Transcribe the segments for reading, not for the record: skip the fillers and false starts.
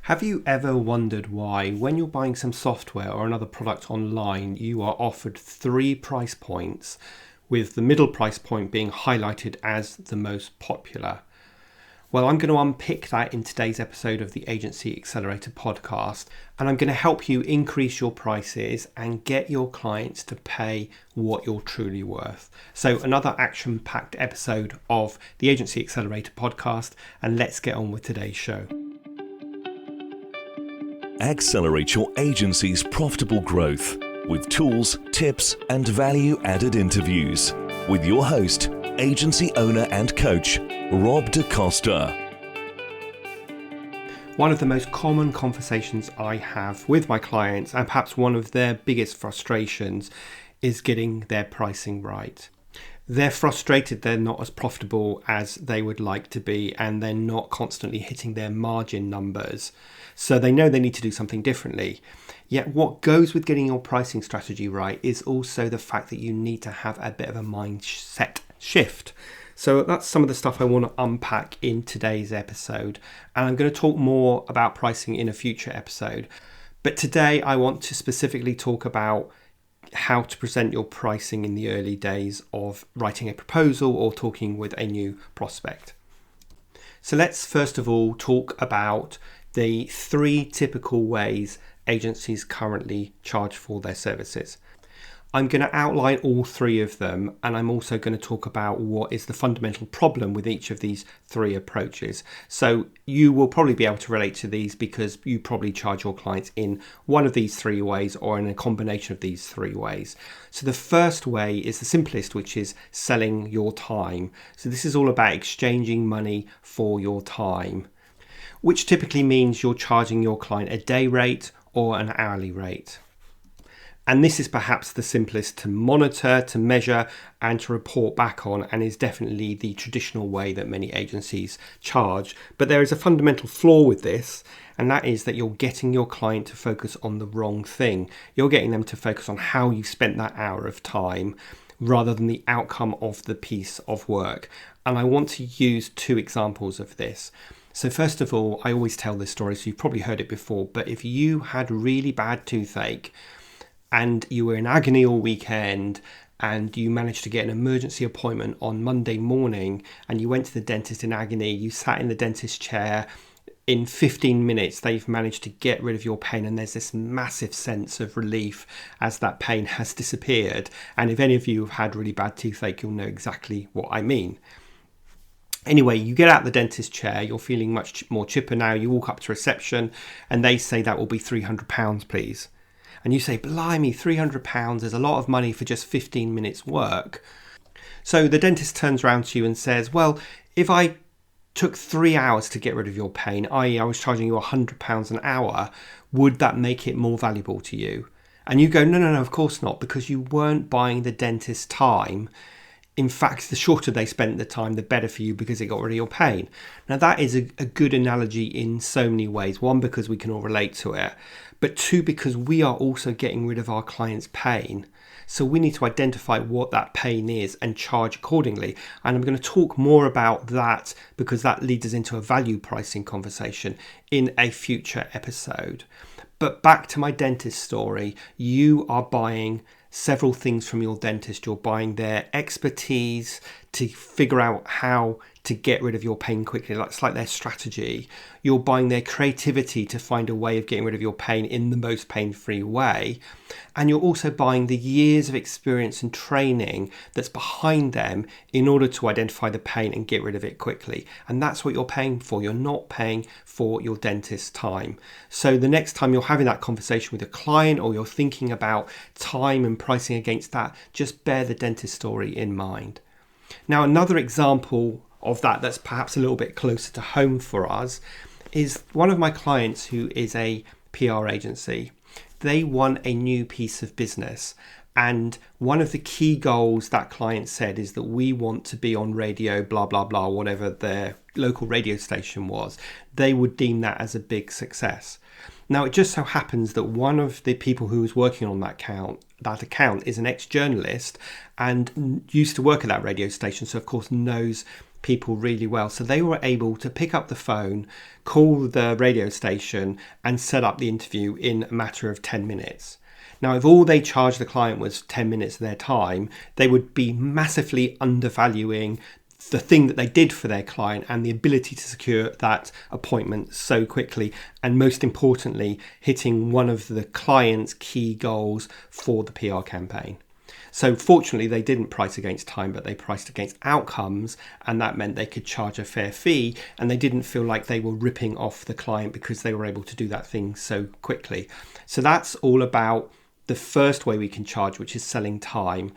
Have you ever wondered why, when you're buying some software or another product online, you are offered 3 price points, with the middle price point being highlighted as the most popular? Well, I'm going to unpick that in today's episode of the Agency Accelerator Podcast, and I'm going to help you increase your prices and get your clients to pay what you're truly worth. So another action-packed episode of the Agency Accelerator Podcast, and let's get on with today's show. Accelerate your agency's profitable growth with tools, tips, and value-added interviews with your host, agency owner and coach, Rob DaCosta. One of the most common conversations I have with my clients, and perhaps one of their biggest frustrations, is getting their pricing right. They're frustrated they're not as profitable as they would like to be, and they're not constantly hitting their margin numbers. So they know they need to do something differently. Yet what goes with getting your pricing strategy right is also the fact that you need to have a bit of a mindset shift. So that's some of the stuff I want to unpack in today's episode. And I'm going to talk more about pricing in a future episode. But today I want to specifically talk about how to present your pricing in the early days of writing a proposal or talking with a new prospect. So let's first of all talk about the 3 typical ways agencies currently charge for their services. I'm going to outline all 3 of them, and I'm also going to talk about what is the fundamental problem with each of these 3 approaches. So you will probably be able to relate to these because you probably charge your clients in one of these 3 ways or in a combination of these 3 ways. So the first way is the simplest, which is selling your time. So this is all about exchanging money for your time, which typically means you're charging your client a day rate or an hourly rate. And this is perhaps the simplest to monitor, to measure, and to report back on, and is definitely the traditional way that many agencies charge. But there is a fundamental flaw with this, and that is that you're getting your client to focus on the wrong thing. You're getting them to focus on how you spent that hour of time rather than the outcome of the piece of work. And I want to use 2 examples of this. So first of all, I always tell this story, so you've probably heard it before, but if you had really bad toothache and you were in agony all weekend and you managed to get an emergency appointment on Monday morning and you went to the dentist in agony, you sat in the dentist chair, in 15 minutes they've managed to get rid of your pain, and there's this massive sense of relief as that pain has disappeared. And if any of you have had really bad toothache, you'll know exactly what I mean. Anyway, you get out of the dentist chair, you're feeling much more chipper now, you walk up to reception and they say that will be £300 please. And you say, blimey, £300 is a lot of money for just 15 minutes work. So the dentist turns around to you and says, well, if I took 3 hours to get rid of your pain, i.e. I was charging you £100 an hour, would that make it more valuable to you? And you go, no, of course not, because you weren't buying the dentist's time. In fact, the shorter they spent the time, the better for you because it got rid of your pain. Now, that is a good analogy in so many ways. 1, because we can all relate to it. But 2, because we are also getting rid of our client's pain. So we need to identify what that pain is and charge accordingly. And I'm going to talk more about that because that leads us into a value pricing conversation in a future episode. But back to my dentist story, you are buying several things from your dentist. You're buying their expertise to figure out how to get rid of your pain quickly. That's like their strategy. You're buying their creativity to find a way of getting rid of your pain in the most pain-free way. And you're also buying the years of experience and training that's behind them in order to identify the pain and get rid of it quickly. And that's what you're paying for. You're not paying for your dentist's time. So the next time you're having that conversation with a client or you're thinking about time and pricing against that, just bear the dentist story in mind. Now, another example of that's perhaps a little bit closer to home for us is one of my clients who is a PR agency. They won a new piece of business, and one of the key goals that client said is that we want to be on radio, blah, blah, blah, whatever their local radio station was. They would deem that as a big success. Now, it just so happens that one of the people who was working on that account is an ex-journalist and used to work at that radio station, so of course knows people really well. So they were able to pick up the phone, call the radio station and set up the interview in a matter of 10 minutes. Now, if all they charged the client was 10 minutes of their time, they would be massively undervaluing the thing that they did for their client and the ability to secure that appointment so quickly. And most importantly, hitting one of the client's key goals for the PR campaign. So fortunately, they didn't price against time, but they priced against outcomes. And that meant they could charge a fair fee and they didn't feel like they were ripping off the client because they were able to do that thing so quickly. So that's all about the first way we can charge, which is selling time.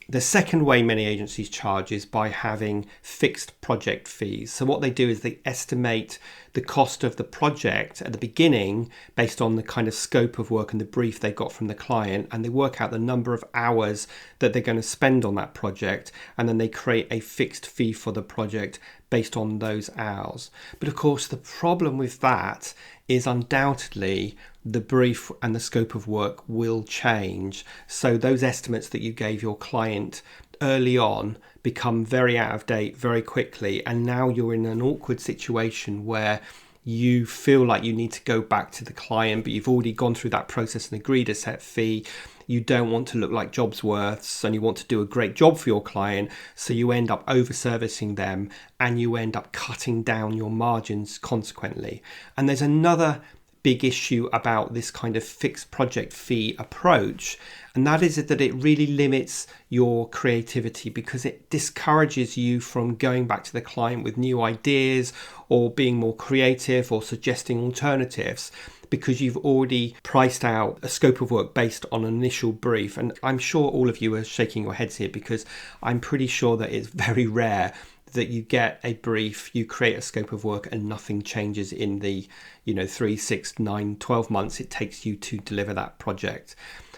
The second way many agencies charge is by having fixed project fees. So what they do is they estimate the cost of the project at the beginning based on the kind of scope of work and the brief they got from the client, and they work out the number of hours that they're going to spend on that project, and then they create a fixed fee for the project based on those hours. But of course, the problem with that is undoubtedly the brief and the scope of work will change. So those estimates that you gave your client early on become very out of date very quickly. And now you're in an awkward situation where you feel like you need to go back to the client, but you've already gone through that process and agreed a set fee. You don't want to look like job's worths and you want to do a great job for your client. So you end up over-servicing them and you end up cutting down your margins consequently. And there's another big issue about this kind of fixed project fee approach, and that is that it really limits your creativity because it discourages you from going back to the client with new ideas or being more creative or suggesting alternatives, because you've already priced out a scope of work based on an initial brief. And I'm sure all of you are shaking your heads here because I'm pretty sure that it's very rare that you get a brief, you create a scope of work and nothing changes in the 3, 6, 9, 12 months it takes you to deliver that project.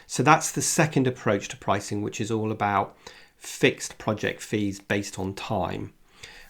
So that's the second approach to pricing, which is all about fixed project fees based on time.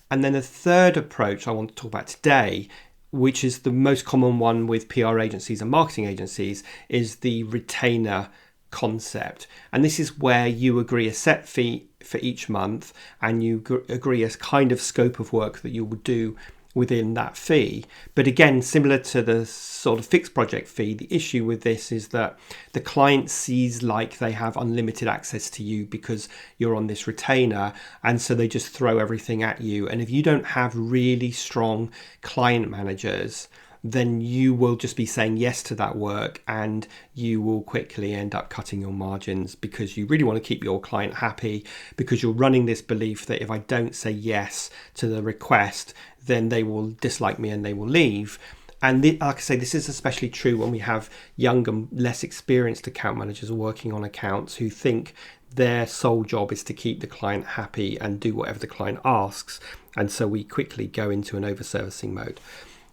And then the third approach I want to talk about today, which is the most common one with PR agencies and marketing agencies, is the retainer concept. And this is where you agree a set fee for each month and you agree a kind of scope of work that you will do within that fee. But again, similar to the sort of fixed project fee, the issue with this is that the client sees like they have unlimited access to you because you're on this retainer, and so they just throw everything at you. And if you don't have really strong client managers, then you will just be saying yes to that work and you will quickly end up cutting your margins because you really want to keep your client happy, because you're running this belief that if I don't say yes to the request, then they will dislike me and they will leave. And like I say, this is especially true when we have young and less experienced account managers working on accounts who think their sole job is to keep the client happy and do whatever the client asks. And so we quickly go into an over-servicing mode.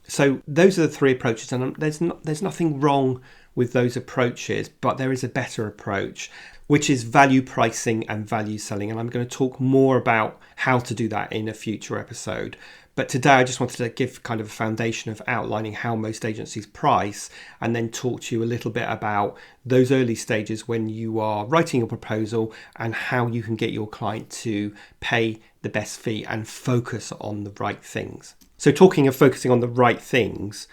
So those are the three approaches, and there's nothing wrong with those approaches, but there is a better approach, which is value pricing and value selling. And I'm going to talk more about how to do that in a future episode. But today I just wanted to give kind of a foundation of outlining how most agencies price, and then talk to you a little bit about those early stages when you are writing your proposal and how you can get your client to pay the best fee and focus on the right things. So talking of focusing on the right things,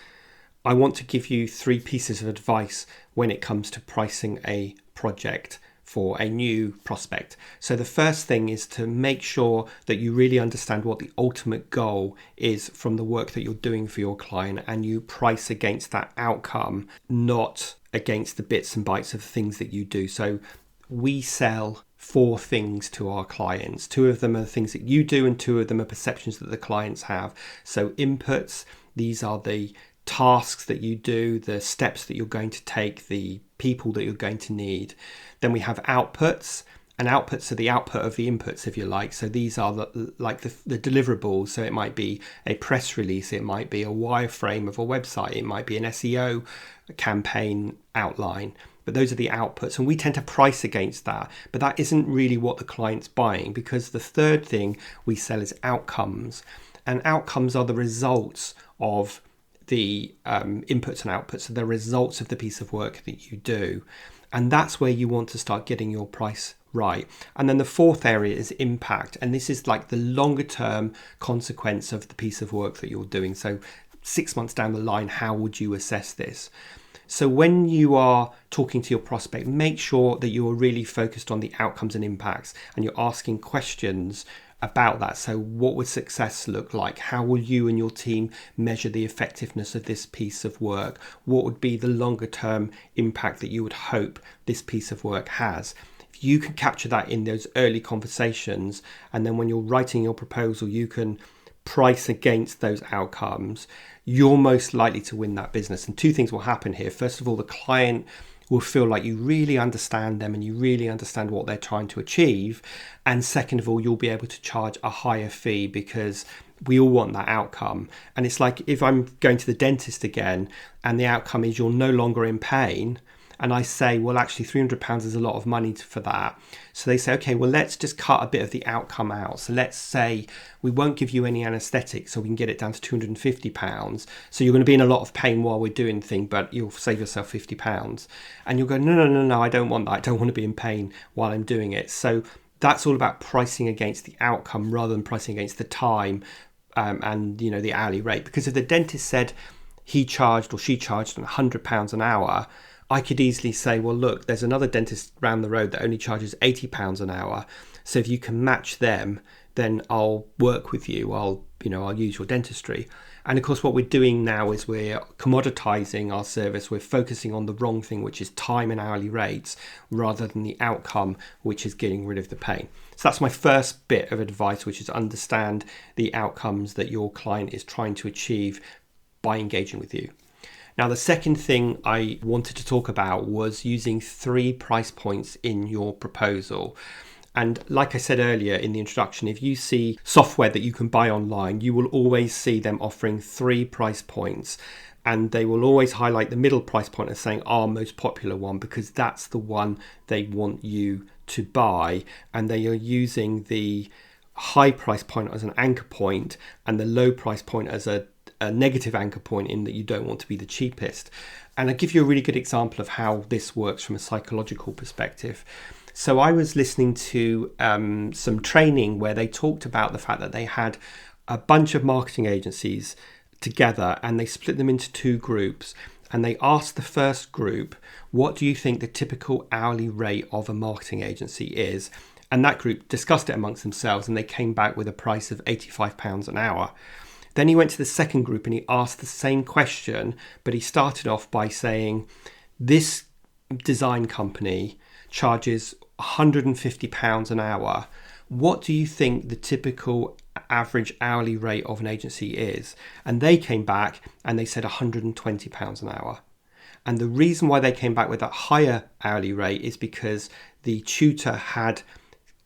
I want to give you 3 pieces of advice when it comes to pricing a project for a new prospect. So the first thing is to make sure that you really understand what the ultimate goal is from the work that you're doing for your client, and you price against that outcome, not against the bits and bytes of things that you do. So we sell 4 things to our clients. 2 of them are things that you do and 2 of them are perceptions that the clients have. So inputs, these are the tasks that you do, the steps that you're going to take, the people that you're going to need. Then we have outputs, and outputs are the output of the inputs, if you like. So these are the deliverables. So it might be a press release, it might be a wireframe of a website, it might be an SEO campaign outline. But those are the outputs, and we tend to price against that. But that isn't really what the client's buying, because the third thing we sell is outcomes. And outcomes are the results of the inputs and outputs, so the results of the piece of work that you do. And that's where you want to start getting your price right. And then the fourth area is impact. And this is like the longer term consequence of the piece of work that you're doing. So 6 months down the line, how would you assess this? So when you are talking to your prospect, make sure that you are really focused on the outcomes and impacts, and you're asking questions about that. So what would success look like? How will you and your team measure the effectiveness of this piece of work? What would be the longer term impact that you would hope this piece of work has? If you can capture that in those early conversations, and then when you're writing your proposal, you can price against those outcomes, you're most likely to win that business. And two things will happen here. First of all, the client will feel like you really understand them and you really understand what they're trying to achieve. And second of all, you'll be able to charge a higher fee because we all want that outcome. And it's like if I'm going to the dentist again and the outcome is you're no longer in pain, and I say, well, actually £300 is a lot of money for that. So they say, okay, well, let's just cut a bit of the outcome out. So let's say we won't give you any anaesthetic, so we can get it down to £250. So you're going to be in a lot of pain while we're doing things, but you'll save yourself £50. And you'll go, no, I don't want that. I don't want to be in pain while I'm doing it. So that's all about pricing against the outcome rather than pricing against the time and the hourly rate. Because if the dentist said he charged or she charged £100 an hour, I could easily say, well, look, there's another dentist round the road that only charges £80 an hour. So if you can match them, then I'll work with you. I'll use your dentistry. And of course, what we're doing now is we're commoditizing our service. We're focusing on the wrong thing, which is time and hourly rates, rather than the outcome, which is getting rid of the pain. So that's my first bit of advice, which is understand the outcomes that your client is trying to achieve by engaging with you. Now, the second thing I wanted to talk about was using 3 price points in your proposal. And like I said earlier in the introduction, if you see software that you can buy online, you will always see them offering 3 price points. And they will always highlight the middle price point as saying our most popular one, because that's the one they want you to buy. And they are using the high price point as an anchor point and the low price point as a negative anchor point, in that you don't want to be the cheapest. And I'll give you a really good example of how this works from a psychological perspective. So I was listening to some training where they talked about the fact that they had a bunch of marketing agencies together and they split them into 2 groups. And they asked the first group, what do you think the typical hourly rate of a marketing agency is? And that group discussed it amongst themselves and they came back with a price of £85 an hour. Then he went to the second group and he asked the same question, but he started off by saying, this design company charges £150 an hour. What do you think the typical average hourly rate of an agency is? And they came back and they said £120 an hour. And the reason why they came back with that higher hourly rate is because the tutor had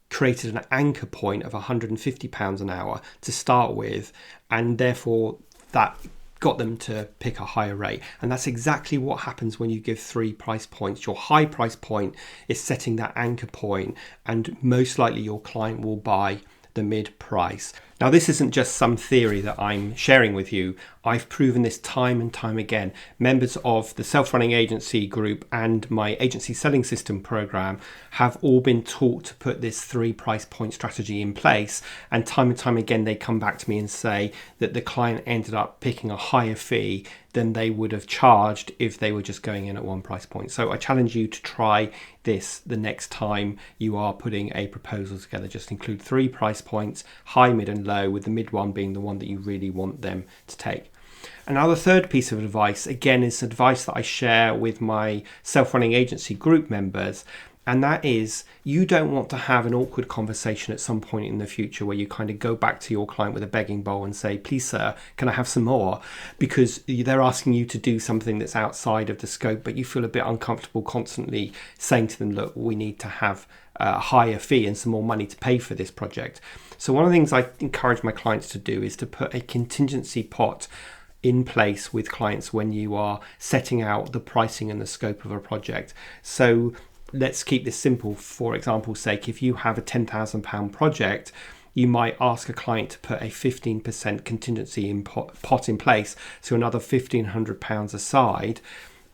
created an anchor point of £150 an hour to start with, and therefore that got them to pick a higher rate. And that's exactly what happens when you give 3 price points. Your high price point is setting that anchor point, and most likely your client will buy the mid price. Now, this isn't just some theory that I'm sharing with you. I've proven this time and time again. Members of the Self-Running Agency group and my Agency Selling System program have all been taught to put this 3 price point strategy in place. And time again, they come back to me and say that the client ended up picking a higher fee than they would have charged if they were just going in at 1 price point. So I challenge you to try this the next time you are putting a proposal together. Just include 3 price points, high, mid and low, with the mid one being the one that you really want them to take. And now the third piece of advice, again, is advice that I share with my Self-Running Agency group members. And that is, you don't want to have an awkward conversation at some point in the future where you kind of go back to your client with a begging bowl and say, please, sir, can I have some more? Because they're asking you to do something that's outside of the scope, but you feel a bit uncomfortable constantly saying to them, look, we need to have a higher fee and some more money to pay for this project. So one of the things I encourage my clients to do is to put a contingency pot in place with clients when you are setting out the pricing and the scope of a project. So let's keep this simple. For example's sake, if you have a £10,000 project you might ask a client to put a 15% contingency pot in place, so another £1,500 aside.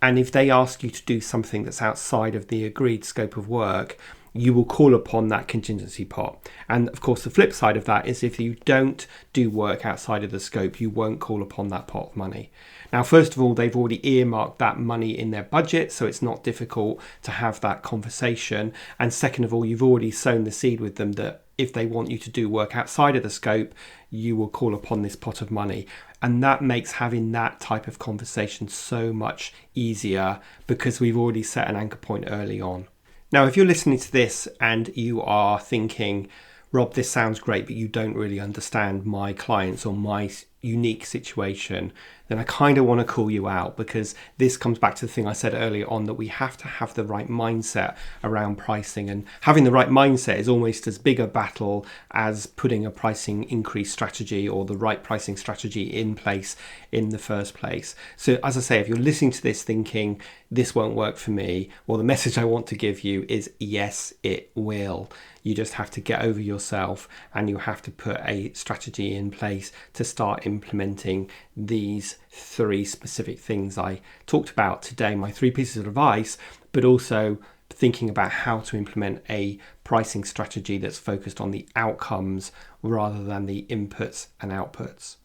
And if they ask you to do something that's outside of the agreed scope of work, you will call upon that contingency pot. And of course, the flip side of that is if you don't do work outside of the scope, you won't call upon that pot of money. Now, first of all, they've already earmarked that money in their budget, so it's not difficult to have that conversation. And second of all, you've already sown the seed with them that if they want you to do work outside of the scope, you will call upon this pot of money. And that makes having that type of conversation so much easier because we've already set an anchor point early on. Now, if you're listening to this and you are thinking, Rob, this sounds great, but you don't really understand my clients or my unique situation, then I kind of want to call you out, because this comes back to the thing I said earlier on, that we have to have the right mindset around pricing, and having the right mindset is almost as big a battle as putting a pricing increase strategy or the right pricing strategy in place in the first place. So as I say, if you're listening to this thinking this won't work for me, well, the message I want to give you is yes, it will. You just have to get over yourself and you have to put a strategy in place to start implementing these 3 specific things I talked about today, my 3 pieces of advice, but also thinking about how to implement a pricing strategy that's focused on the outcomes rather than the inputs and outputs.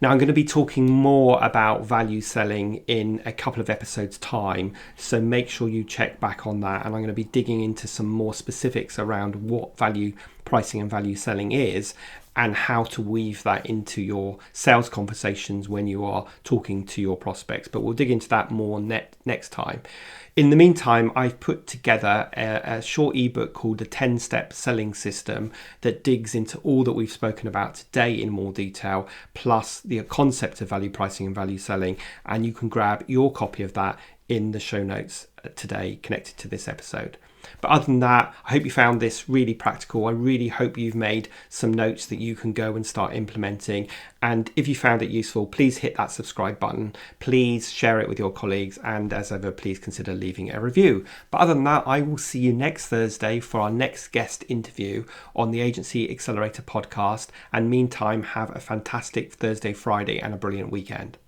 Now, I'm going to be talking more about value selling in a couple of episodes' time, so make sure you check back on that. And I'm going to be digging into some more specifics around what value pricing and value selling is and how to weave that into your sales conversations when you are talking to your prospects. But we'll dig into that more next time. In the meantime, I've put together a short ebook called the 10-Step Selling System that digs into all that we've spoken about today in more detail, plus the concept of value pricing and value selling. And you can grab your copy of that in the show notes today connected to this episode. But other than that, I hope you found this really practical. I really hope you've made some notes that you can go and start implementing. And if you found it useful, please hit that subscribe button. Please share it with your colleagues. And as ever, please consider leaving a review. But other than that, I will see you next Thursday for our next guest interview on the Agency Accelerator Podcast. And meantime, have a fantastic Thursday, Friday, and a brilliant weekend.